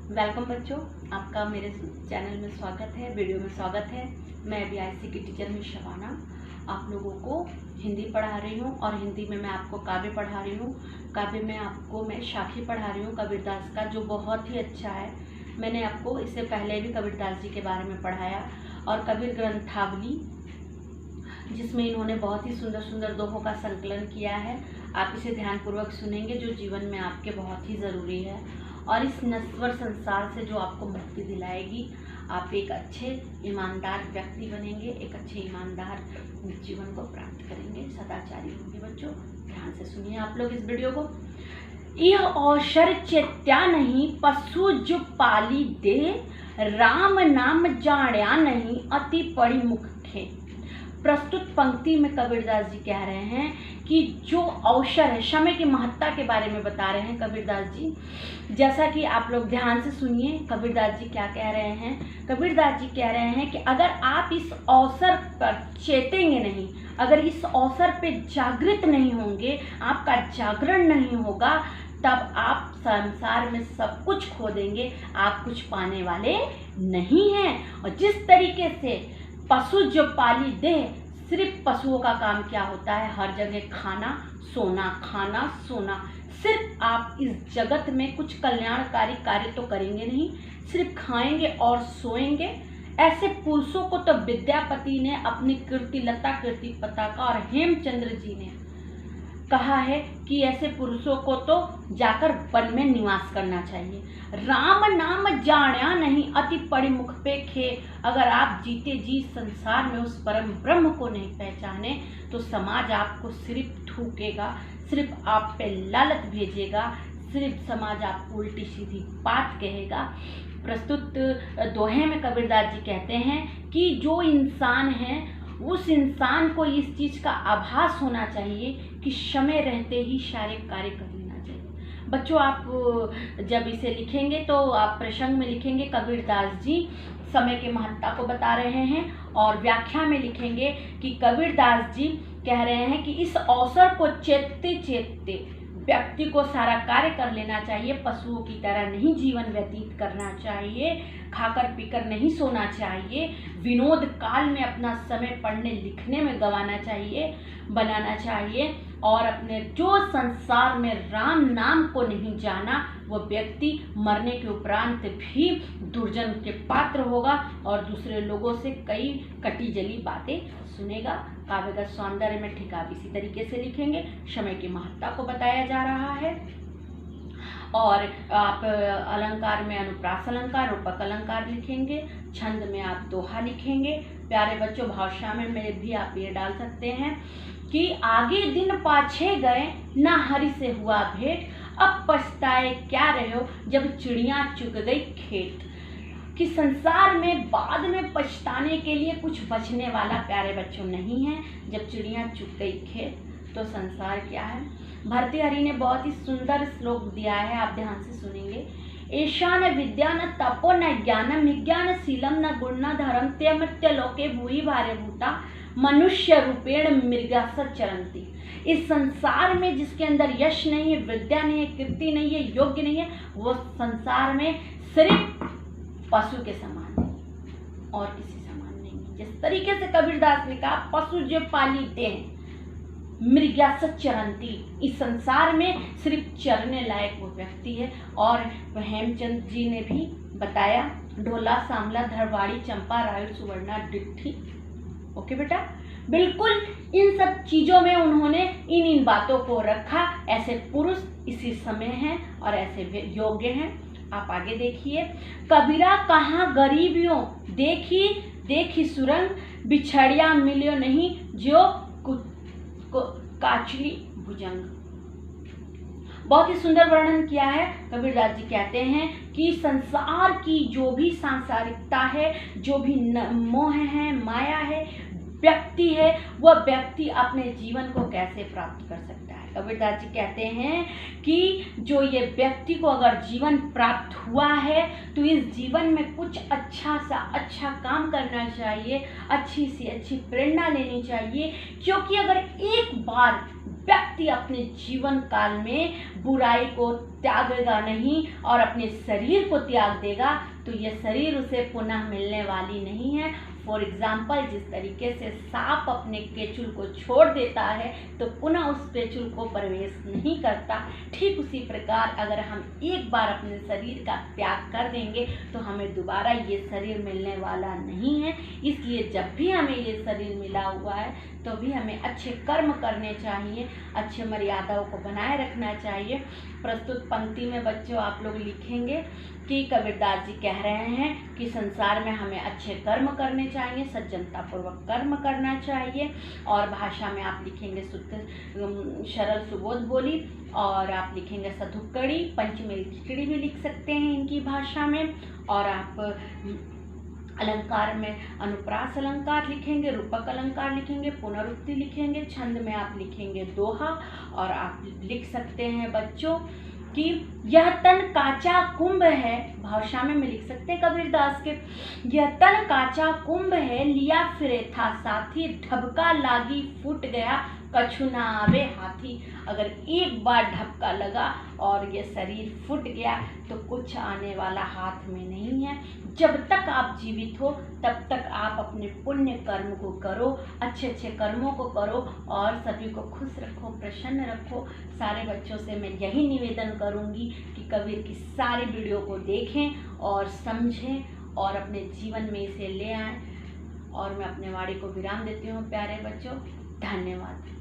Welcome बच्चों, आपका मेरे चैनल में स्वागत है, वीडियो में स्वागत है। मैं अभी आईसी की टीचर हूँ शबाना। आप लोगों को हिंदी पढ़ा रही हूँ और हिंदी में मैं आपको काव्य पढ़ा रही हूँ। काव्य में आपको मैं शाखी पढ़ा रही हूँ कबीरदास का, जो बहुत ही अच्छा है। मैंने आपको इससे पहले भी कबीरदास जी के बारे में पढ़ाया और कबीर ग्रंथावली, जिसमें इन्होंने बहुत ही सुंदर सुंदर दोहों का संकलन किया है। आप इसे ध्यानपूर्वक सुनेंगे, जो जीवन में आपके बहुत ही ज़रूरी है और इस नश्वर संसार से जो आपको मुक्ति दिलाएगी। आप एक अच्छे ईमानदार व्यक्ति बनेंगे, एक अच्छे ईमानदार जीवन को प्राप्त करेंगे, सदाचारी होंगे। बच्चों ध्यान से सुनिए आप लोग इस वीडियो को। यह अवसर चेत्या नहीं, पशु जो पाली दे, राम नाम जाण्या नहीं, अति पड़ी मुख खे। प्रस्तुत पंक्ति में कबीरदास जी कह रहे हैं कि जो अवसर है, समय की महत्ता के बारे में बता रहे हैं कबीरदास जी। जैसा कि आप लोग ध्यान से सुनिए कबीरदास जी क्या कह रहे हैं। कबीरदास जी कह रहे हैं कि अगर आप इस अवसर पर चेतेंगे नहीं, अगर इस अवसर पे जागृत नहीं होंगे, आपका जागरण नहीं होगा, तब आप संसार में सब कुछ खो देंगे, आप कुछ पाने वाले नहीं हैं। और जिस तरीके से पशु जो पाली दे, सिर्फ पशुओं का काम क्या होता है? हर जगह खाना सोना, खाना सोना। सिर्फ आप इस जगत में कुछ कल्याणकारी कार्य तो करेंगे नहीं, सिर्फ खाएंगे और सोएंगे। ऐसे पुरुषों को तो विद्यापति ने अपनी कीर्तिलता कीर्ति पताका और हेमचंद्र जी ने कहा है कि ऐसे पुरुषों को तो जाकर वन में निवास करना चाहिए। राम नाम जाण्या नहीं, अति पड़ी मुख पे खे। अगर आप जीते जी संसार में उस परम ब्रह्म को नहीं पहचाने तो समाज आपको सिर्फ थूकेगा, सिर्फ आप पे लालच भेजेगा, सिर्फ समाज आपको उल्टी सीधी बात कहेगा। प्रस्तुत दोहे में कबीरदास जी कहते हैं कि जो इंसान है उस इंसान को इस चीज़ का आभास होना चाहिए कि समय रहते ही सारे कार्य कर लेना चाहिए। बच्चों आप जब इसे लिखेंगे तो आप प्रसंग में लिखेंगे कबीरदास जी समय की महत्ता को बता रहे हैं, और व्याख्या में लिखेंगे कि कबीरदास जी कह रहे हैं कि इस अवसर को चेतते चेतते व्यक्ति को सारा कार्य कर लेना चाहिए। पशुओं की तरह नहीं जीवन व्यतीत करना चाहिए, खाकर पीकर नहीं सोना चाहिए, विनोद काल में अपना समय पढ़ने लिखने में गंवाना चाहिए, बनाना चाहिए। और अपने जो संसार में राम नाम को नहीं जाना, वो व्यक्ति मरने के उपरांत भी दुर्जन के पात्र होगा और दूसरे लोगों से कई कटी जली बातें सुनेगा। काव्यगत सौंदर्य में ठीक आप इसी तरीके से लिखेंगे। समय की महत्ता को बताया जा रहा है। और आप अलंकार में अनुप्रास अलंकार, रूपक अलंकार लिखेंगे। छंद में आप दोहा लिखेंगे। प्यारे बच्चों भाषा में भी आप ये डाल सकते हैं कि आगे दिन पाछे गए, ना हरि से हुआ भेंट, अब पछताए क्या रहो, जब चिड़िया चुग गई खेत। कि संसार में बाद में पछताने के लिए कुछ बचने वाला प्यारे बच्चों नहीं है। जब चिड़िया चुग गई खेत तो संसार क्या है? भर्तृहरि ने बहुत ही सुंदर श्लोक दिया है, आप ध्यान से सुनेंगे। ऐशा न विद्या न तपो न ज्ञानम, विज्ञानशीलम न गुण न धर्म, त्यमृत्य लोके भूरि भारे भूता, मनुष्य रूपेण मृगासत चरंती। इस संसार में जिसके अंदर यश नहीं है, विद्या नहीं है, कीर्ति नहीं है, योग्य नहीं है, वो संसार में सिर्फ पशु के समान है और किसी समान नहीं है। जिस तरीके से कबीरदास ने कहा पशु जो पाली दे, मृगासत चरंती, इस संसार में सिर्फ चरने लायक वो व्यक्ति है। और हेमचंद जी ने भी बताया, ढोला सांवला धरवाड़ी चंपा रायु सुवर्णा डिट्ठी। ओके बेटा, बिल्कुल इन सब चीज़ों में उन्होंने इन बातों को रखा। ऐसे पुरुष इसी समय हैं और ऐसे योग्य हैं। आप आगे देखिए। कबीरा कहाँ गरीबियों, देखी देखी सुरंग, बिछड़िया मिलियो नहीं, जो काचली भुजंग। बहुत ही सुंदर वर्णन किया है। कबीरदास जी कहते हैं कि संसार की जो भी सांसारिकता है, जो भी मोह है, माया है, व्यक्ति है, वह व्यक्ति अपने जीवन को कैसे प्राप्त कर सकता है। कबीरदास जी कहते हैं कि जो ये व्यक्ति को अगर जीवन प्राप्त हुआ है तो इस जीवन में कुछ अच्छा सा अच्छा काम करना चाहिए, अच्छी सी अच्छी प्रेरणा लेनी चाहिए। क्योंकि अगर एक बार व्यक्ति अपने जीवन काल में बुराई को त्यागेगा नहीं और अपने शरीर को त्याग देगा तो यह शरीर उसे पुनः मिलने वाली नहीं है। फॉर एग्जाम्पल, जिस तरीके से सांप अपने केचुल को छोड़ देता है तो पुनः उस केचुल को प्रवेश नहीं करता, ठीक उसी प्रकार अगर हम एक बार अपने शरीर का त्याग कर देंगे तो हमें दोबारा ये शरीर मिलने वाला नहीं है। इसलिए जब भी हमें ये शरीर मिला हुआ है तो भी हमें अच्छे कर्म करने चाहिए, अच्छे मर्यादाओं को बनाए रखना चाहिए। प्रस्तुत पंक्ति में बच्चों आप लोग लिखेंगे कि कबीरदास जी कह रहे हैं कि संसार में हमें अच्छे कर्म करने चाहिए, सज्जनतापूर्वक कर्म करना चाहिए। और भाषा में आप लिखेंगे शुद्ध सरल सुबोध बोली, और आप लिखेंगे सधुक्कड़ी, पंचमेल भी लिख सकते हैं इनकी भाषा में। और आप अलंकार में अनुप्रास अलंकार लिखेंगे, रूपक अलंकार लिखेंगे, पुनरुक्ति लिखेंगे, छंद में आप लिखेंगे दोहा। और आप लिख सकते हैं बच्चों कि यह तन काचा कुंभ है, भाषा में लिख सकते हैं कबीरदास के, यह तन काचा कुंभ है, लिया फिरे था साथी, ढबका लागी फूट गया कछु ना आवे हाथी। अगर एक बार ढबका लगा और ये शरीर फूट गया तो कुछ आने वाला हाथ में नहीं है। जब तक आप जीवित हो तब तक आप अपने पुण्य कर्म को करो, अच्छे अच्छे कर्मों को करो और सभी को खुश रखो, प्रसन्न रखो। सारे बच्चों से मैं यही निवेदन करूंगी कि कबीर की सारी वीडियो को देखें और समझें और अपने जीवन में इसे ले आएं। और मैं अपने वाणी को विराम देती हूँ प्यारे बच्चों, धन्यवाद।